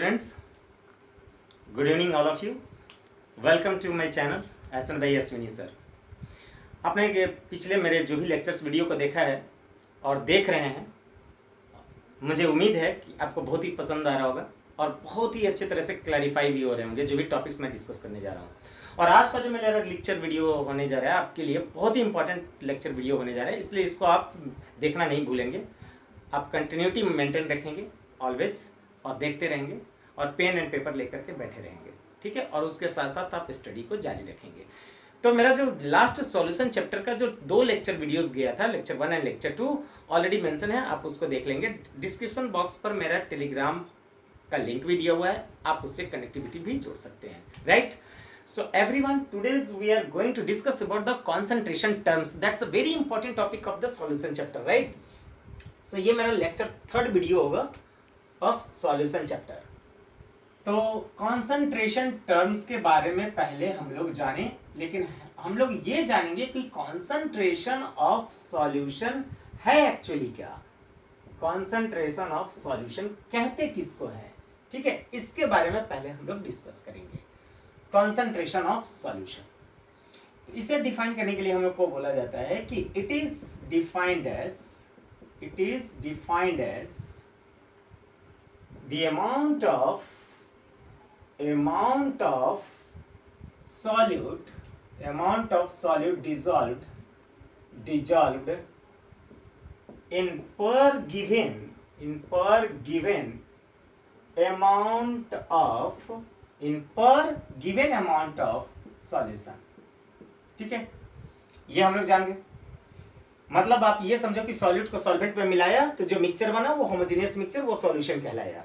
students, good evening all of you. Welcome to my channel Ehsan भाई Ashwini sir. आपने पिछले मेरे जो भी लेक्चर्स वीडियो को देखा है और देख रहे हैं, मुझे उम्मीद है कि आपको बहुत ही पसंद आ रहा होगा और बहुत ही अच्छे तरह से क्लैरिफाई भी हो रहे होंगे जो भी टॉपिक्स मैं डिस्कस करने जा रहा हूँ। और आज का जो मेरा लेक्चर वीडियो होने जा रहा है आपके लिए बहुत ही इंपॉर्टेंट लेक्चर वीडियो होने जा रहा है, इसलिए इसको आप देखना नहीं भूलेंगे। आप कंटिन्यूटी मेंटेन रखेंगे ऑलवेज और देखते रहेंगे और पेन एंड पेपर लेकर के बैठे रहेंगे, ठीक है। और उसके साथ साथ आप स्टडी को जारी रखेंगे। तो मेरा जो लास्ट सॉल्यूशन चैप्टर का जो 2 लेक्चर वीडियोस गया था, lecture 1 and lecture 2 already mention है, आप उसको देख लेंगे। डिस्क्रिप्शन बॉक्स पर मेरा टेलीग्राम का लिंक भी दिया हुआ है, आप उससे कनेक्टिविटी भी जोड़ सकते हैं, right. So everyone, today's we are going to discuss about the concentration terms. That's a very important topic of the solution chapter, right? So ये मेरा लेक्चर 3rd वीडियो होगा of solution chapter. तो concentration terms के बारे में पहले हम लोग जाने, लेकिन हम लोग ये जानेंगे कि concentration of solution है एक्चुअली क्या, concentration of solution कहते किसको है, ठीक है। इसके बारे में पहले हम लोग डिस्कस करेंगे। कॉन्सेंट्रेशन ऑफ सॉल्यूशन, इसे डिफाइन करने के लिए हम लोग को बोला जाता है कि it is defined as the amount of solute dissolved in per given amount of solution, ठीक है। ये हम लोग जान गए। मतलब आप ये समझो कि सॉल्यूट को सॉल्वेंट में मिलाया तो जो मिक्सचर बना वो होमोजेनियस मिक्सचर, वो सॉल्यूशन कहलाया।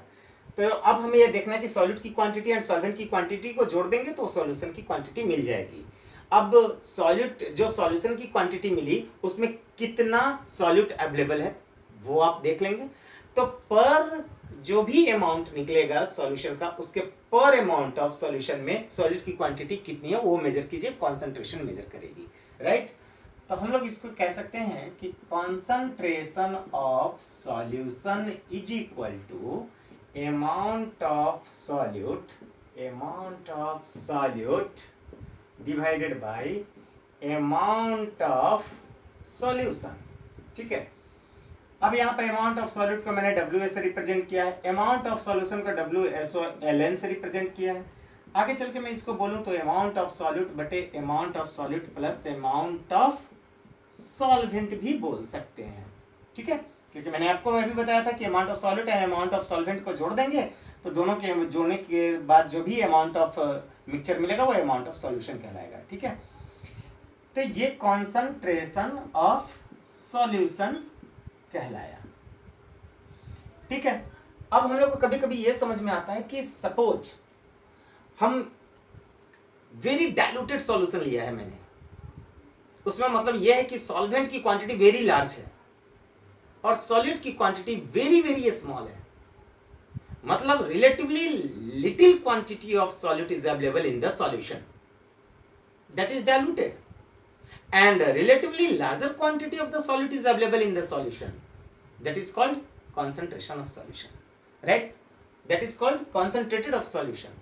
तो अब हमें ये देखना है कि सॉल्यूट की क्वांटिटी एंड सॉल्वेंट की क्वांटिटी को जोड़ देंगे तो सॉल्यूशन की क्वांटिटी मिल जाएगी। अब सॉल्यूट जो सॉल्यूशन की क्वांटिटी मिली उसमें कितना सॉल्यूट अवेलेबल है वो आप देख लेंगे। तो पर जो भी अमाउंट निकलेगा सॉल्यूशन का, उसके पर अमाउंट ऑफ सॉल्यूशन में सॉल्यूट की क्वांटिटी कितनी है वो मेजर कीजिए, कॉन्सेंट्रेशन मेजर करेगी, राइट। तो हम लोग इसको कह सकते हैं कि concentration of solution is equal to amount of solute divided by amount of solution, ठीक है। अब यहाँ पर अमाउंट ऑफ सॉल्यूट को मैंने WS से रिप्रेजेंट किया है, अमाउंट ऑफ सॉल्यूशन को WSOLN से रिप्रेजेंट किया है। आगे चल के मैं इसको बोलूँ तो अमाउंट ऑफ सॉल्यूट बटे amount of solute plus amount of solvent भी बोल सकते हैं, ठीक है। क्योंकि मैंने आपको अभी बताया था कि amount of solute and amount of solvent को जोड़ देंगे तो दोनों के जोड़ने के बाद जो भी अमाउंट ऑफ मिक्सचर मिलेगा वो अमाउंट ऑफ सॉल्यूशन कहलाएगा, ठीक है। तो ये कॉन्सेंट्रेशन ऑफ सॉल्यूशन कहलाया, ठीक है। अब हम लोग को कभी कभी ये समझ में आता है कि सपोज हम वेरी डाइल्यूटेड सॉल्यूशन लिया है मैंने, उसमें मतलब यह है कि सॉल्वेंट की क्वांटिटी वेरी लार्ज है और सॉल्यूट की क्वांटिटी वेरी वेरी स्मॉल है। मतलब relatively little quantity of solute is available in the solution that is diluted and relatively larger quantity of the solute is available in the solution, that is called concentration of solution, right? That is called concentrated of solution.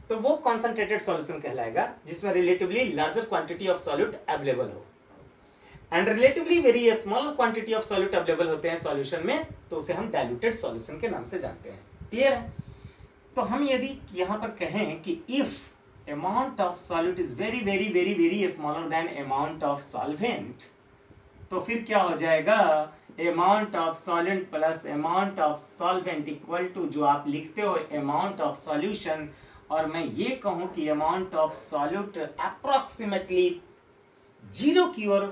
तो वो concentrated solution कहलाएगा जिसमें relatively larger quantity of solute available हो and relatively very small quantity of solute available होते हैं solution में, तो उसे हम diluted solution के नाम से जानते हैं। क्लियर है? तो हम यदि यहाँ पर कहें कि if amount of solute is very very very very smaller than amount of solvent, तो फिर क्या हो जाएगा, amount of solvent plus amount of solvent equal to जो आप लिखते हो amount of solution, और मैं ये कहूँ कि amount of solute approximately 0 की ओर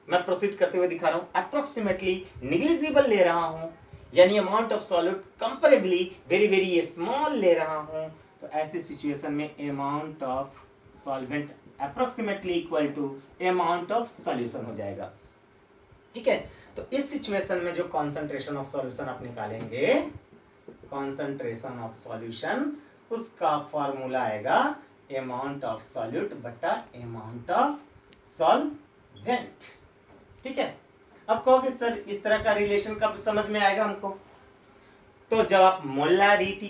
मैं प्रोसीड करते हुए दिखा रहा हूँ, approximately negligible ले रहा हूँ, यानी amount of solute comparably very very small ले रहा हूँ। तो ऐसे सिचुएशन में amount of solvent approximately equal to amount of solution हो जाएगा, ठीक है। तो इस सिचुएशन में जो कॉन्सेंट्रेशन ऑफ सॉल्यूशन आप निकालेंगे, कॉन्सेंट्रेशन ऑफ सॉल्यूशन, उसका फॉर्मूला आएगा अमाउंट ऑफ सॉल्यूट बटा अमाउंट ऑफ सॉल्वेंट, ठीक है। अब कहोगे सर इस तरह का रिलेशन कब समझ में आएगा हमको, तो जब आप मोलालिटी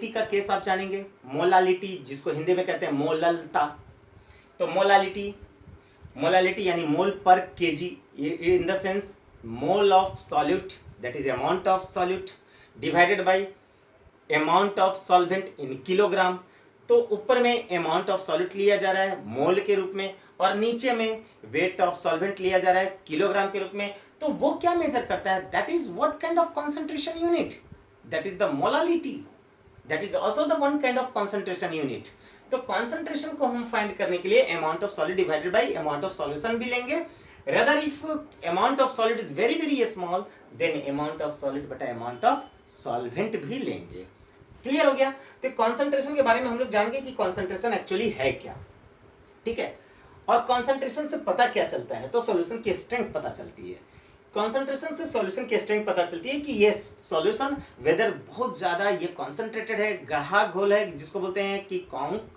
का केस आप जानेंगे, मोलालिटी जिसको हिंदी में कहते हैं मोललता, तो मोलालिटी यानी मोल पर KG, in the sense mole of solute, that is amount of solute divided by amount of solvent in kilogram. तो ऊपर में अमाउंट ऑफ सॉल्यूट लिया जा रहा है मोल के रूप में, और नीचे में वेट ऑफ सॉल्वेंट लिया जा रहा है किलोग्राम के रूप में। तो वो क्या मेजर करता है, that is what kind of concentration unit, that is the molality, that is also the one kind of concentration unit. तो कंसंट्रेशन को हम फाइंड करने के लिए amount of solid divided by amount of solution भी लेंगे। rather if amount of solid is very very small then amount of solid बटा amount of solvent भी लेंगे। क्लियर हो गया। तो कंसंट्रेशन के बारे में हम लोग जानेंगे कि कंसंट्रेशन एक्चुअली है क्या, ठीक है, और कंसंट्रेशन से पता क्या चलता है, तो सॉल्यूशन की स्ट्रेंथ पता चलती है। कंसंट्रेशन से सॉल्यूशन की स्ट्रेंथ पता चलती है कि ये सॉल्यूशन वेदर बहुत ज्यादा ये कॉन्सेंट्रेटेड है, गाढ़ा घोल है जिसको बोलते हैं कि कॉन्क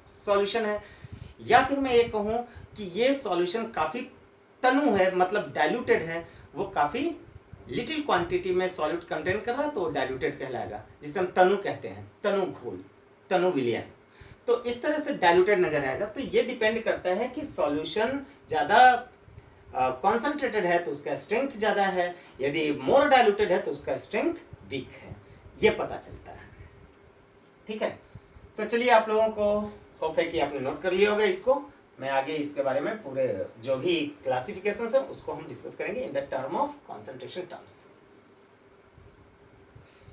सॉल्यूशन है, या फिर मैं ये कहूँ कि ये सॉल्यूशन काफी तनु है, मतलब डाइल्यूटेड है, वो काफी लिटिल क्वांटिटी में सॉल्यूट कंटेन कर रहा है तो डाइल्यूटेड कहलाएगा, जिसे हम तनु कहते हैं, तनु घोल, तनु विलयन। तो इस तरह से डाइल्यूटेड नजर आएगा। तो ये डिपेंड करता है कि सॉल्यूशन ज्यादा कॉन्सेंट्रेटेड है तो उसका स्ट्रेंथ ज्यादा है, यदि मोर डाइल्यूटेड है तो उसका स्ट्रेंथ वीक है, ये पता चलता है, ठीक है। तो चलिए आप लोगों को होप है कि आपने नोट कर लिया होगा इसको। मैं आगे इसके बारे में पूरे जो भी क्लासिफिकेशन है उसको हम डिस्कस करेंगे in the term of concentration terms.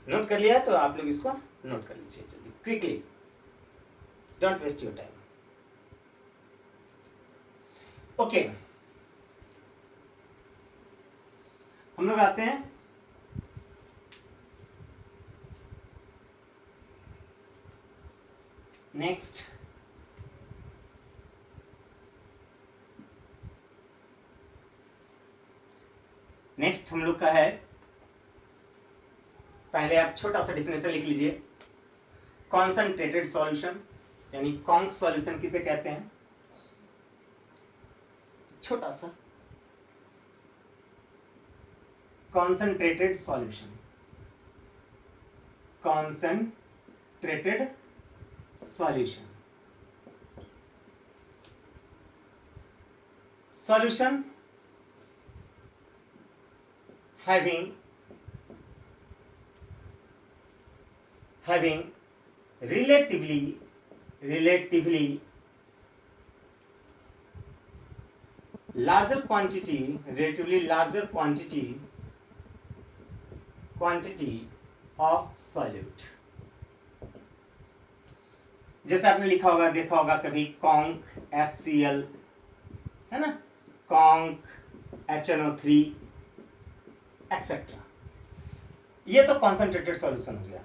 Note कर लिया है तो आप लोग इसको नोट कर लीजिए जल्दी, quickly, don't waste your time. Okay, हम लोग आते हैं नेक्स्ट, हम लोग का है, पहले आप छोटा सा डिफिनेशन लिख लीजिए। कॉन्सेंट्रेटेड सॉल्यूशन यानी कॉन्क सॉल्यूशन किसे कहते हैं, छोटा सा concentrated solution, concentrated solution, solution having relatively larger quantity of solute। जैसे आपने लिखा होगा, देखा होगा कभी कॉन्क HCl है ना, कॉन्क HNO3 एक्सेट्रा, ये तो कॉन्सेंट्रेटेड सॉल्यूशन हो गया।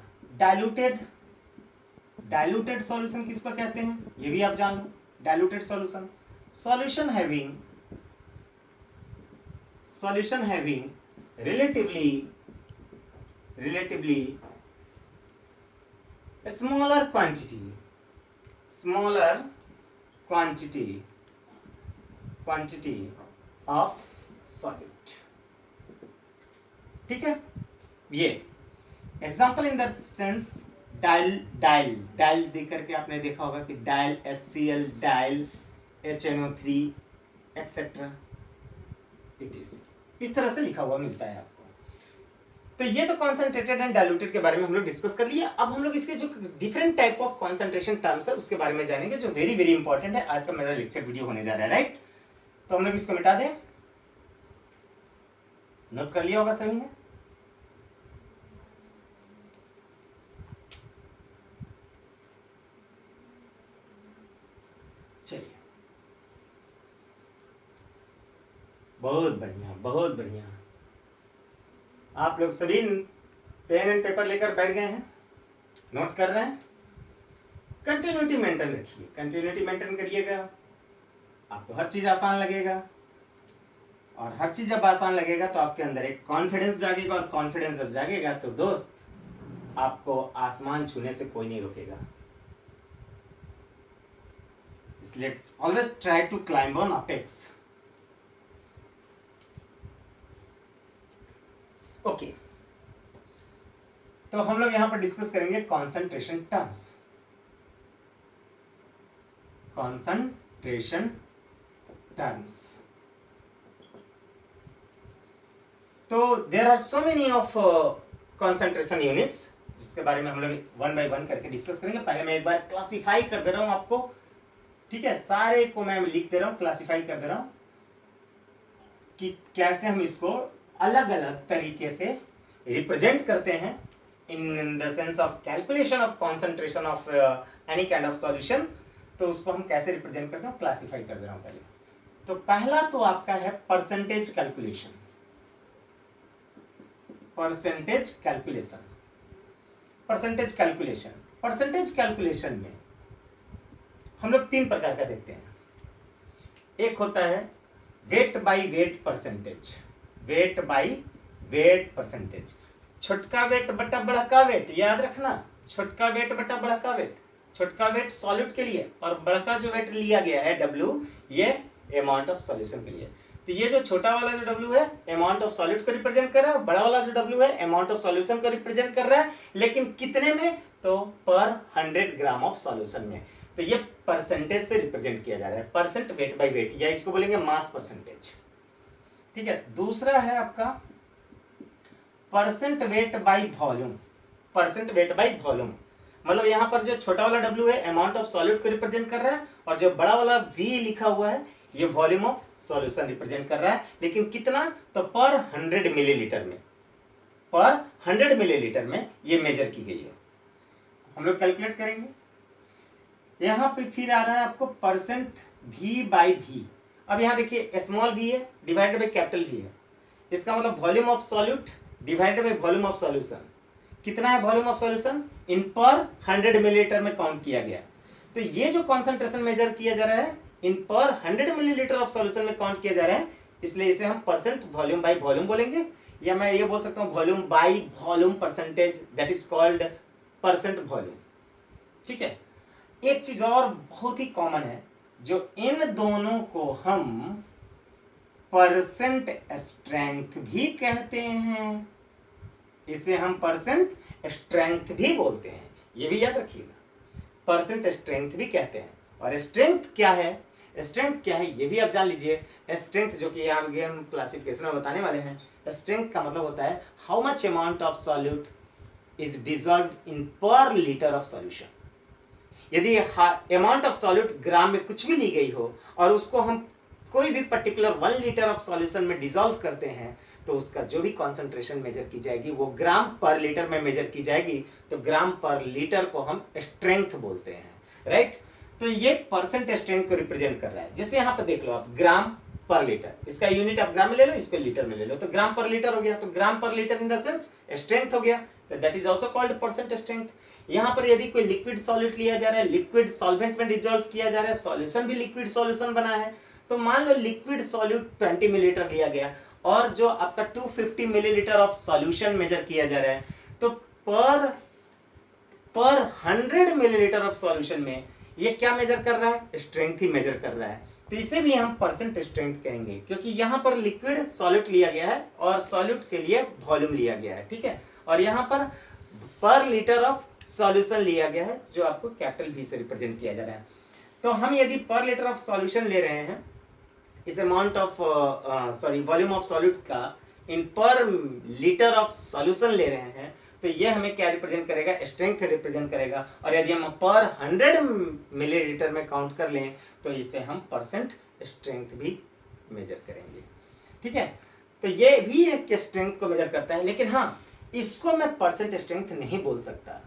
डाइल्यूटेड सॉल्यूशन किसको कहते हैं ये भी आप जान लो। Diluted solution, solution having relatively smaller quantity of solute, ठीक है। ये example in the sense dil दे करके आपने देखा होगा कि dil HCl, dil HNO3 etcetera, it is इस तरह से लिखा हुआ मिलता है आपको। तो ये तो कॉन्सेंट्रेटेड एंड डाइल्यूटेड के बारे में हम लोग डिस्कस कर लिया। अब हम लोग इसके जो different type of concentration terms है उसके बारे में जानेंगे, जो वेरी वेरी इंपॉर्टेंट है। आज का मेरा लेक्चर वीडियो होने जा रहा है, राइट। तो हम लोग इसको मिटा दें, नोट कर लिया होगा सभी ने। चलिए, बहुत बढ़िया। आप लोग सभी पेन एंड पेपर लेकर बैठ गए हैं, नोट कर रहे हैं। कंटिन्यूटी मेंटेन रखिए, कंटिन्यूटी मेंटेन करिएगा, आपको हर चीज आसान लगेगा, और हर चीज जब आसान लगेगा तो आपके अंदर एक कॉन्फिडेंस जागेगा, और कॉन्फिडेंस जब जागेगा तो दोस्त आपको आसमान छूने से कोई नहीं रोकेगा। इसलिए always try to climb on apex. Okay, तो हम लोग यहां पर डिस्कस करेंगे कॉन्सेंट्रेशन टर्म्स। कॉन्सेंट्रेशन टर्म्स, तो there are so many of concentration units, जिसके बारे में हम लोग वन बाय वन करके डिस्कस करेंगे। पहले मैं एक बार क्लासिफाई कर दे रहा हूं आपको, ठीक है, सारे को मैं लिख दे रहा हूं, क्लासिफाई कर दे रहा हूं कि कैसे हम इसको अलग अलग तरीके से रिप्रेजेंट करते हैं इन the sense of calculation of concentration of any kind of solution. तो उसको हम कैसे रिप्रेजेंट करते हैं, क्लासिफाई कर दे रहा हूं पहले। तो पहला तो आपका है percentage calculation. Percentage calculation, percentage calculation, percentage calculation में हम लोग तीन प्रकार का देखते हैं। एक होता है weight by weight percentage, weight by weight percentage, छोटका वेट बटा बड़का वेट, याद रखना, छोटका वेट बटा बड़का वेट। छोटका वेट सॉल्यूट के लिए और बड़का जो वेट लिया गया है W, ये अमाउंट ऑफ सॉल्यूशन के लिए। तो ये जो छोटा वाला जो W है अमाउंट ऑफ सॉल्यूट को रिप्रेजेंट कर रहा है, बड़ा वाला जो W है अमाउंट ऑफ सॉल्यूशन को रिप्रेजेंट कर रहा है, लेकिन कितने में, तो पर 100 ग्राम ऑफ सॉल्यूशन में। तो ये परसेंटेज से रिप्रेजेंट किया जा रहा है, परसेंट वेट बाय वेट, या इसको बोलेंगे मास परसेंटेज, ठीक है। दूसरा है आपका percent weight by volume, percent weight by volume, मतलब यहाँ पर जो छोटा वाला W है अमाउंट ऑफ सॉल्यूट को रिप्रेजेंट कर रहा है, और जो बड़ा वाला V लिखा हुआ है ये वॉल्यूम ऑफ सॉल्यूशन रिप्रेजेंट कर रहा है, लेकिन कितना, तो पर 100 मिलीलीटर में, पर 100 मिलीलीटर में ये मेजर की गई है। हम लोग कैलकुलेट करेंगे। यहाँ पे फिर आ रहा है आपको परसेंट V बाई V। अब यहाँ देखिए स्मॉल v है डिवाइडेड बाई कैपिटल V है, इसका मतलब volume of solute divided by volume of solution. कितना है वॉल्यूम ऑफ सॉल्यूशन, इन पर 100 मिलीलीटर में काउंट किया गया। तो ये जो कॉन्सेंट्रेशन मेजर किया जा रहा है इन पर 100 मिलीलीटर ऑफ सॉल्यूशन में काउंट किया जा रहा है, इसलिए इसे हम परसेंट वॉल्यूम बाय वॉल्यूम बोलेंगे, या मैं ये बोल सकता हूँ volume by volume percentage, that is called percent volume, ठीक है। एक चीज और बहुत ही कॉमन है, जो इन दोनों को हम परसेंट स्ट्रेंथ भी कहते हैं, इसे हम परसेंट स्ट्रेंथ भी बोलते हैं, ये भी याद रखिएगा, परसेंट स्ट्रेंथ भी कहते हैं। और स्ट्रेंथ क्या है, स्ट्रेंथ क्या है ये भी आप जान लीजिए। स्ट्रेंथ जो कि आगे हम क्लासिफिकेशन में बताने वाले हैं, स्ट्रेंथ का मतलब होता है how much amount of solute is dissolved इन पर लीटर ऑफ सॉल्यूशन। यदि अमाउंट ऑफ सॉल्यूट ग्राम में कुछ भी ली गई हो और उसको हम कोई भी पर्टिकुलर 1 लीटर ऑफ सॉल्यूशन में डिसॉल्व करते हैं, तो उसका जो भी कॉन्सेंट्रेशन मेजर की जाएगी वो ग्राम पर लीटर में मेजर की जाएगी। तो ग्राम पर लीटर को हम स्ट्रेंथ बोलते हैं, राइट। तो ये परसेंट स्ट्रेंथ को रिप्रेजेंट कर रहा है। जैसे यहाँ पर देख लो आप, ग्राम पर लीटर, इसका यूनिट आप ग्राम में ले लो, इसको लीटर में ले लो, तो ग्राम पर लीटर हो गया। तो ग्राम पर litre in the sense strength हो गया, तो that is also called percent strength. यहाँ पर यदि कोई लिक्विड सॉल्यूट लिया जा रहा है, लिक्विड सॉल्वेंट में डिसॉल्व किया जा रहा है, सॉल्यूशन भी लिक्विड सॉल्यूशन बना है, तो मान लो लिक्विड सॉल्यूट 20 मिलीलीटर लिया गया और जो आपका 250 मिलीलीटर ऑफ सॉल्यूशन मेजर किया जा रहा है, तो पर 100 मिलीलीटर ऑफ सॉल्यूशन में ये क्या मेजर कर रहा है, स्ट्रेंथ ही मेजर कर रहा है। तो इसे भी हम परसेंट स्ट्रेंथ कहेंगे, क्योंकि यहाँ पर लिक्विड सॉल्यूट लिया गया है और सॉल्यूट के लिए वॉल्यूम लिया गया है, ठीक है। और यहाँ पर लीटर ऑफ सॉल्यूशन लिया गया है, जो आपको कैपिटल V से रिप्रेजेंट किया जा रहा है। तो हम यदि पर लीटर ऑफ सॉल्यूशन ले रहे हैं, इस amount of volume of solute का इन पर लीटर ऑफ सॉल्यूशन ले रहे हैं, तो ये हमें क्या रिप्रेजेंट करेगा, स्ट्रेंथ रिप्रेजेंट करेगा। और यदि हम पर 100 मिलीलीटर में काउंट कर लें, तो इसे हम परसेंट स्ट्रेंथ भी मेजर करेंगे, ठीक है। तो ये भी एक स्ट्रेंथ को मेजर करता है, लेकिन हाँ, इसको मैं परसेंट स्ट्रेंथ नहीं बोल सकता,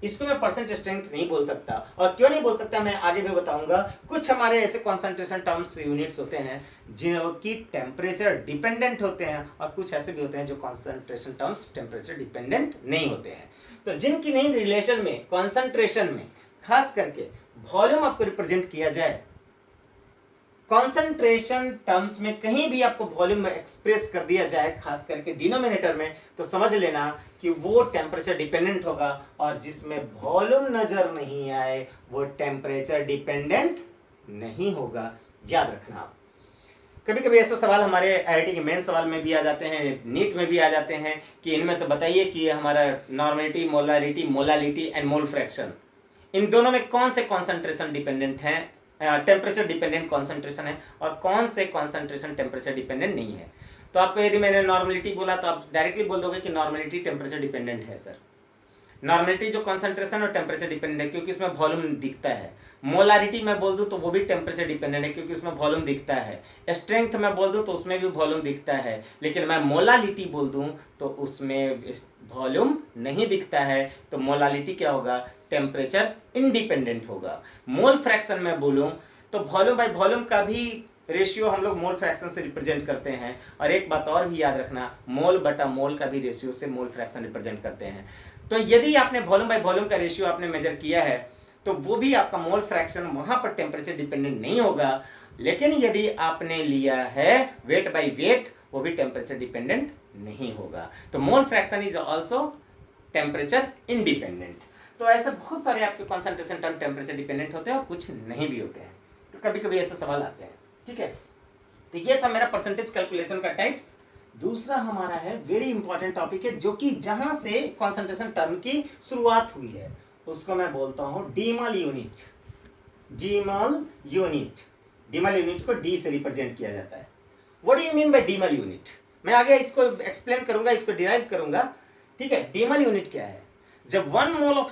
इसको मैं परसेंट स्ट्रेंथ नहीं बोल सकता। और क्यों नहीं बोल सकता मैं आगे भी बताऊंगा। कुछ हमारे ऐसे कॉन्सेंट्रेशन टर्म्स यूनिट्स होते हैं जो कि टेम्परेचर डिपेंडेंट होते हैं, और कुछ ऐसे भी होते हैं जो कॉन्सेंट्रेशन टर्म्स टेम्परेचर डिपेंडेंट नहीं होते हैं। तो जिनकी नहीं रिलेशन में, कॉन्सेंट्रेशन में खास करके वॉल्यूम आपको रिप्रेजेंट किया जाए, कॉन्सेंट्रेशन टर्म्स में कहीं भी आपको वॉल्यूम एक्सप्रेस कर दिया जाए, खास करके डिनोमिनेटर में, तो समझ लेना कि वो टेम्परेचर डिपेंडेंट होगा, और जिसमें वॉल्यूम नजर नहीं आए वो टेम्परेचर डिपेंडेंट नहीं होगा, याद रखना आप। कभी कभी ऐसा सवाल हमारे आईआईटी के मेन सवाल में भी आ जाते हैं, नीट में भी आ जाते हैं कि इनमें से बताइए कि हमारा normality, molality and mole fraction, इन दोनों में कौन से कॉन्सेंट्रेशन डिपेंडेंट हैं, टेम्परेचर डिपेंडेंट कॉन्सेंट्रेशन है और कौन से कॉन्सेंट्रेशन टेम्परेचर डिपेंडेंट नहीं है। तो आपको यदि मैंने नॉर्मेलिटी बोला तो आप डायरेक्टली बोल दोगे कि नॉर्मेलिटी टेम्परेचर डिपेंडेंट है सर। नॉर्मेलिटी जो कॉन्सेंट्रेशन और टेम्परेचर डिपेंडेंट है क्योंकि उसमें वॉल्यूम दिखता है। मोलारिटी मैं बोल दूं तो वो भी टेम्परेचर डिपेंडेंट है क्योंकि उसमें वॉल्यूम दिखता है। स्ट्रेंथ मैं बोल दूं तो उसमें भी वॉल्यूम दिखता है, लेकिन मैं मोलालिटी बोल दूं तो उसमें वॉल्यूम नहीं दिखता है। तो मोलालिटी क्या होगा, टेम्परेचर इंडिपेंडेंट होगा। मोल फ्रैक्शन में बोलूं तो वॉल्यूम बाय वॉल्यूम का भी रेशियो हम लोग मोल फ्रैक्शन से रिप्रेजेंट करते हैं। और एक बात और भी याद रखना, मोल बटा मोल का भी रेशियो से मोल फ्रैक्शन रिप्रेजेंट करते हैं। तो यदि आपने वॉल्यूम बाय वॉल्यूम का रेशियो आपने मेजर किया है तो वो भी आपका मोल फ्रैक्शन वहां पर टेम्परेचर डिपेंडेंट नहीं होगा। लेकिन यदि आपने लिया है वेट बाय वेट, वो भी टेम्परेचर डिपेंडेंट नहीं होगा। तो mole fraction is also temperature independent. तो ऐसे बहुत सारे आपके कॉन्सेंट्रेशन टर्म टेम्परेचर डिपेंडेंट होते हैं और कुछ नहीं भी होते हैं। तो कभी कभी ऐसे सवाल आते हैं, ठीक है। तो ये था मेरा परसेंटेज कैलकुलेशन का टाइप्स। दूसरा हमारा है वेरी इंपॉर्टेंट टॉपिक है, जो कि जहां से कॉन्सेंट्रेशन टर्म की शुरुआत हुई है उसको मैं बोलता हूं decimal unit. Decimal unit, decimal unit को डी से रिप्रेजेंट किया जाता है। What do you mean by decimal unit? मैं आगे इसको एक्सप्लेन करूंगा, इसको डिराइव करूंगा, ठीक है। डीमल यूनिट क्या है? जब 1 मोल ऑफ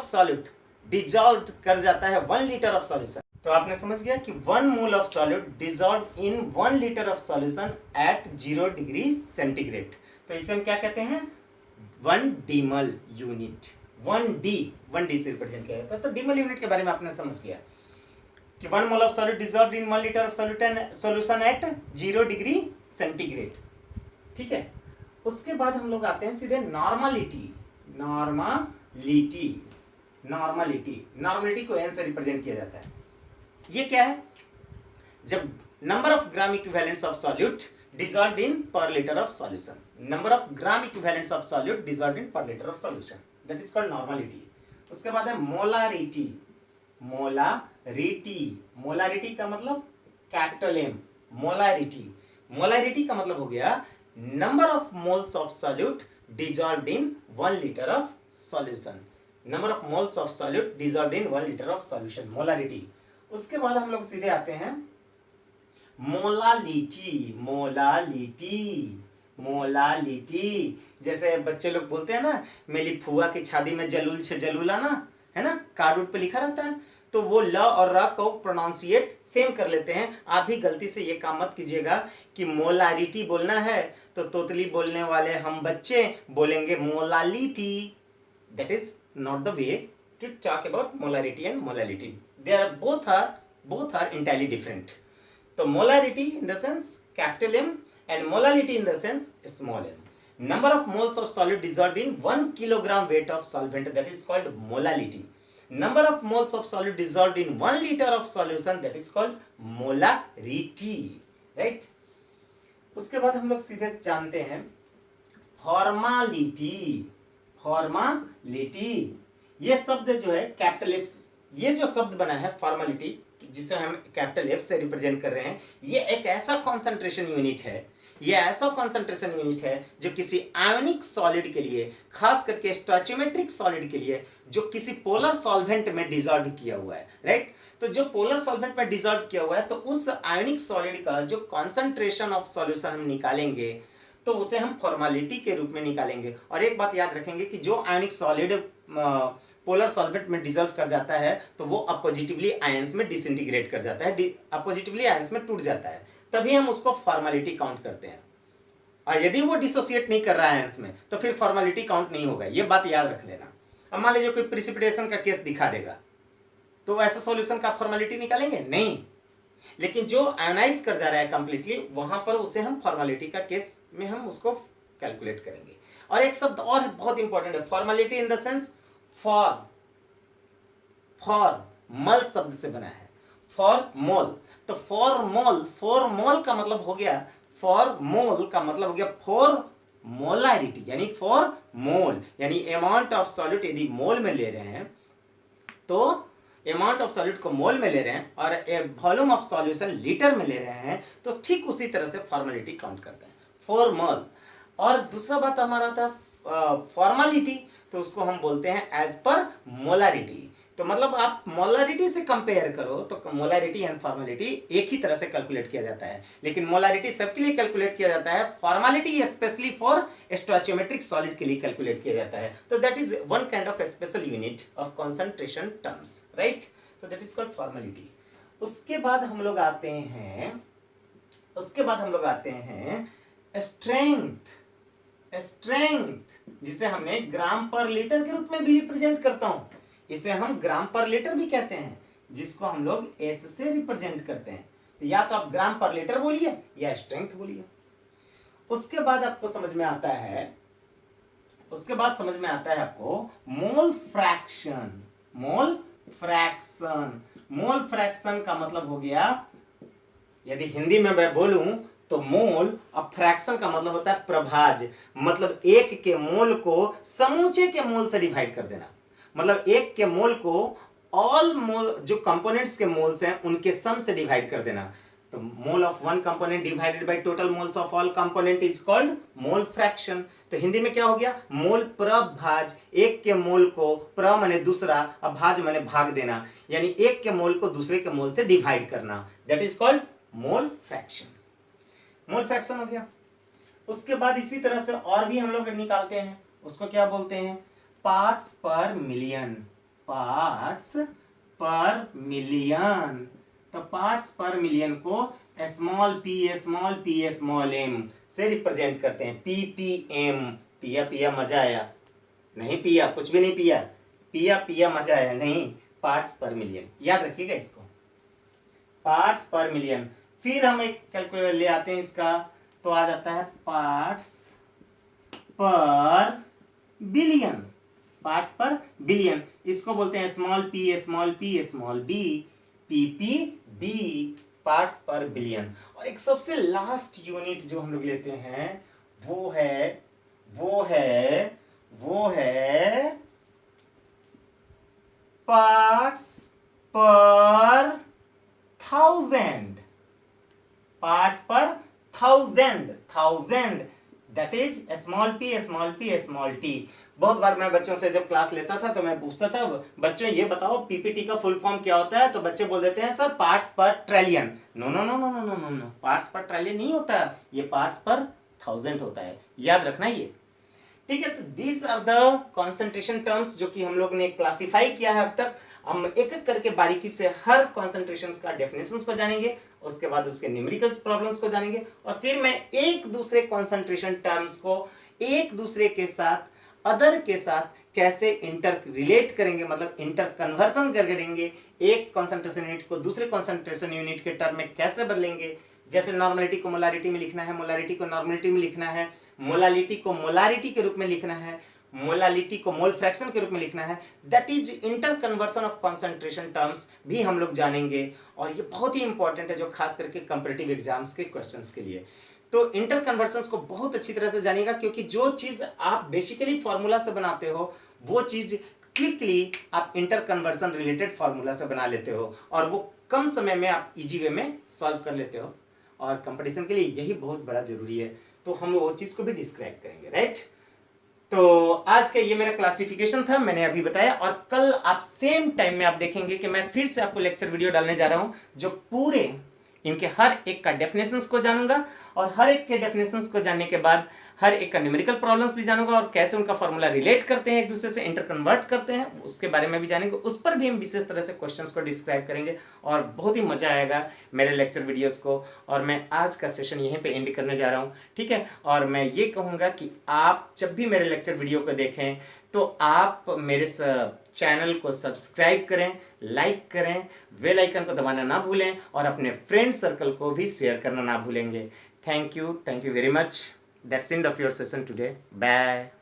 सॉल्यूट डिजॉल्व कर जाता है 1 लीटर ऑफ सॉल्यूशन, तो आपने समझ गया कि 1 mole of solute dissolve in 1 litre of solution at 0 degree centigrade. तो इसे हम क्या कहते हैं? 1 डीमल यूनिट। 1D से रिप्रेजेंट किया जाता है। तो डीमल यूनिट के बारे में आपने समझ गया कि 1 mole of solute dissolve in 1 litre of solution at 0 degree centigrade, ठीक है। उसके बाद हम लोग आते हैं सीधे नॉर्मलिटी को n से रिप्रेजेंट किया जाता है। ये क्या है? जब number of gram equivalents of solute dissolved in per liter of solution, number of gram equivalents of solute dissolved in per liter of solution, that is called normality. उसके बाद है मोलारिटी। मोलारिटी का मतलब कैपिटल M, मोलारिटी का मतलब हो गया number of moles of solute dissolved in 1 litre of solution. Number of moles of solute dissolved in 1 litre of solution, molarity. उसके बाद हम लोग सीधे आते हैं मोलालिटी। जैसे बच्चे लोग बोलते हैं ना, मेरी फुआ की शादी में जलूल छे जलूला ना, है ना, कार्ड उड पे लिखा रहता है, तो वो ल और र को प्रोनाउंसिएट सेम कर लेते हैं। आप भी गलती से ये काम मत कीजिएगा कि मोलारिटी बोलना है तो तोतली बोलने वाले हम बच्चे बोलेंगे molality. That is not the way to talk about molarity and molality. They are both are entirely different. तो molarity in the sense capital M and molality in the sense small m. Number of moles of solid dissolved in 1 kilogram weight of solvent, that is called molality. Number of moles of solid dissolved in 1 liter of solution, that is called molarity. Right? उसके बाद हम लोग सीधे जानते हैं formality. ये शब्द जो है कैपिटल एफ, ये जो शब्द बना है फॉर्मालिटी, जिसे हम कैपिटल एफ से रिप्रेजेंट कर रहे हैं, ये एक ऐसा कॉन्सेंट्रेशन यूनिट है, जो किसी आयोनिक सॉलिड के लिए, खास करके स्टोइचियोमेट्रिक सॉलिड के लिए, जो किसी पोलर सॉल्वेंट में डिसॉल्व किया हुआ है, राइट। तो जो पोलर सॉल्वेंट में डिसॉल्व किया हुआ है, तो उस आयोनिक सॉलिड का जो कॉन्सेंट्रेशन ऑफ सॉल्यूशन हम निकालेंगे तो उसे हम फॉर्मालिटी के रूप में निकालेंगे। और एक बात याद रखेंगे कि जो आयोनिक सॉलिड पोलर सॉल्वेंट में डिसॉल्व कर जाता है तो वो अपॉजिटिवली आयंस में डिसइंटीग्रेट कर जाता है, अपॉजिटिवली आयंस में टूट जाता है, तभी हम उसको फॉर्मालिटी काउंट करते हैं। और यदि वो डिसोसिएट नहीं कर रहा है आयंस में तो फिर फॉर्मालिटी काउंट नहीं होगा, ये बात याद रख लेना। अब मान लीजिए कोई प्रिसिपिटेशन का केस दिखा देगा तो ऐसा सॉल्यूशन का फॉर्मालिटी निकालेंगे? नहीं। लेकिन जो आयोनाइज कर जा रहा है कंप्लीटली, वहां पर उसे हम फॉर्मालिटी का केस में हम उसको कैलकुलेट करेंगे। और एक शब्द और है, बहुत इंपॉर्टेंट है, formality in the sense formal शब्द से बना है, फॉर्मल। तो फॉर्मल का मतलब हो गया, फॉर मोलारिटी, यानी फॉर मोल, यानी अमाउंट ऑफ सॉल्यूट यदि मोल में ले रहे हैं तो अमाउंट ऑफ सॉलिड को मोल में ले रहे हैं और वॉल्यूम ऑफ सॉल्यूशन लीटर में ले रहे हैं, तो ठीक उसी तरह से फॉर्मेलिटी काउंट करते हैं, फॉर मोल। और दूसरा बात हमारा था फॉर्मेलिटी, तो उसको हम बोलते हैं एज पर मोलारिटी। तो मतलब आप मोलारिटी से कंपेयर करो तो मोलारिटी एंड फॉर्मेलिटी एक ही तरह से कैलकुलेट किया जाता है, लेकिन मोलारिटी सबके लिए कैलकुलेट किया जाता है, फॉर्मेलिटी स्पेशली फॉर स्टोइचियोमेट्रिक सॉलिड के लिए कैलकुलेट किया जाता है। तो that is one kind of special unit of concentration terms, right. तो दैट इज कॉल्ड फॉर्मेलिटी। उसके बाद हम लोग आते हैं स्ट्रेंथ, जिसे हमने ग्राम पर लीटर के रूप में भी रिप्रेजेंट करता हूं। इसे हम ग्राम पर लीटर भी कहते हैं, जिसको हम लोग एस से रिप्रेजेंट करते हैं। तो या तो आप ग्राम पर लीटर बोलिए या स्ट्रेंथ बोलिए। उसके बाद आपको समझ में आता है आपको मोल फ्रैक्शन। मोल फ्रैक्शन का मतलब हो गया, यदि हिंदी में मैं बोलूं तो मोल और फ्रैक्शन का मतलब होता है प्रभाज्य, मतलब एक के मोल को समूचे के मोल से डिवाइड कर देना। मतलब एक के मोल को ऑल मोल जो कंपोनेंट्स के मोल्स हैं उनके सम से डिवाइड कर देना। तो mole of one component divided by total moles of all component is called mole fraction. तो हिंदी में क्या हो गया, मोल प्रभाज्य, एक के मोल को प्र माने दूसरा और भाज माने भाग देना, यानी एक के मोल को दूसरे के मोल से डिवाइड करना, that is called mole fraction. Mole fraction हो गया। उसके बाद इसी तरह से और भी हम लोग निकालते हैं, उसको क्या बोलते हैं, पार्ट्स पर मिलियन। तो पार्ट्स पर मिलियन को स्मॉल p m से रिप्रेजेंट करते हैं। ppm, पिया मजा आया नहीं, पिया कुछ भी नहीं पिया, पिया मजा आया नहीं, पार्ट्स पर मिलियन, याद रखिएगा इसको, पार्ट्स पर मिलियन। फिर हम एक कैलकुलेटर ले आते हैं इसका, तो आ जाता है पार्ट्स पर बिलियन। इसको बोलते हैं स्मॉल p ppb, पार्ट्स पर बिलियन। और एक सबसे लास्ट यूनिट जो हम लोग लेते हैं वो है पार्ट्स पर thousand, that is small p। बहुत बार मैं बच्चों से जब क्लास लेता था तो मैं पूछता था, बच्चों ये बताओ पीपीटी का फुल फॉर्म क्या होता है, तो बच्चे बोल देते हैं सर पार्ट्स पर ट्रिलियन। नो, पार्ट्स पर ट्रिलियन नहीं होता, ये पार्ट्स पर 1000 होता है, याद रखना ये, ठीक है। तो these are the concentration terms जो कि हम लोग ने क्लासिफाई किया है अब तक। हम एक एक करके बारीकी से हर कॉन्सेंट्रेशन का डेफिनेशंस को जानेंगे, उसके बाद उसके न्यूमेरिकल्स प्रॉब्लम्स को जानेंगे, और फिर मैं एक दूसरे कॉन्सेंट्रेशन टर्म्स को एक दूसरे के साथ अदर के साथ कैसे इंटर रिलेट करेंगे, मतलब इंटर कन्वर्सन करेंगे, एक कॉन्सेंट्रेशन यूनिट को दूसरे कॉन्सेंट्रेशन यूनिट के टर्म में कैसे बदलेंगे। जैसे नॉर्मलिटी को मोलारिटी में लिखना है, मोलारिटी को नॉर्मलिटी में लिखना है, मोलालिटी को मोलारिटी के रूप में लिखना है, मोलालिटी को मोल फ्रैक्शन के रूप में लिखना है, that is inter conversion of concentration terms भी हम लोग जानेंगे। और ये बहुत ही इंपॉर्टेंट है जो खास करके कंपैरेटिव एग्जाम्स के क्वेश्चंस के लिए। तो इंटर कन्वर्सन्स को बहुत अच्छी तरह से जानिएगा, क्योंकि जो चीज आप बेसिकली फॉर्मूला से बनाते हो वो चीज क्विकली आप इंटर कन्वर्सन रिलेटेड फॉर्मूला से बना लेते हो, और वो कम समय में आप इजी वे में सॉल्व कर लेते हो, और कंपटीशन के लिए यही बहुत बड़ा जरूरी है। तो हम वो चीज को भी डिस्क्राइब करेंगे, राइट। तो आज का ये मेरा क्लासिफिकेशन था, मैंने अभी बताया, और कल आप सेम टाइम में आप देखेंगे कि मैं फिर से आपको लेक्चर वीडियो डालने जा रहा हूं, जो पूरे इनके हर एक का डेफिनेशंस को जानूंगा, और हर एक के डेफिनेशंस को जानने के बाद हर एक का न्यूमेरिकल प्रॉब्लम्स भी जानूंगा, और कैसे उनका फॉर्मूला रिलेट करते हैं एक दूसरे से, इंटर कन्वर्ट करते हैं, उसके बारे में भी जानेंगे। उस पर भी हम विशेष तरह से क्वेश्चंस को डिस्क्राइब करेंगे, और बहुत ही मजा आएगा मेरे लेक्चर वीडियोस को। और मैं आज का सेशन यहीं पे एंड करने जा रहा हूँ, ठीक है। और मैं ये कहूँगा कि आप जब भी मेरे लेक्चर वीडियो को देखें तो आप मेरे चैनल को सब्सक्राइब करें, लाइक करें, बेल आइकन को दबाना ना भूलें, और अपने फ्रेंड सर्कल को भी शेयर करना ना भूलेंगे। Thank you very much. That's end of your session today. Bye.